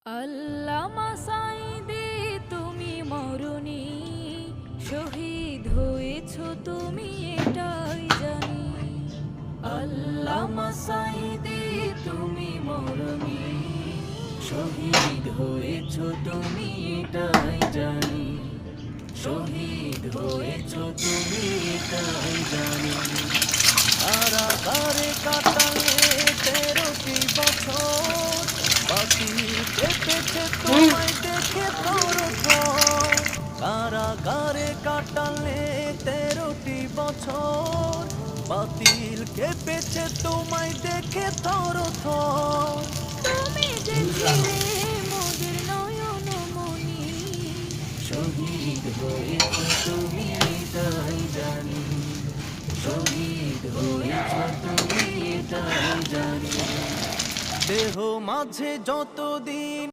আল্লামা সাঈদী তুমি মরণি, শহীদ হয়েছ তুমি এটাই জানি। আল্লামা সাঈদী তুমি মরণি, শহীদ হয়েছ তুমি এটাই জানি। শহীদ হয়েছ তুমি এটাই জানি। কারাগারে কাটালে 13টি বছর, বাতিল কেটেছে তোমায় দেখে থরথর। কারাগারে কাটালে 13টি বছর, বাতিল কেঁপেছে তোমায় দেখে থরথর। তুমি যে ছিলে মোদের নয়ন মনি, শহীদ হয়েছ তুমি এটাই জানি। শহীদ হয়েছ তুমি এটাই জানি। দেহ মাঝে যতদিন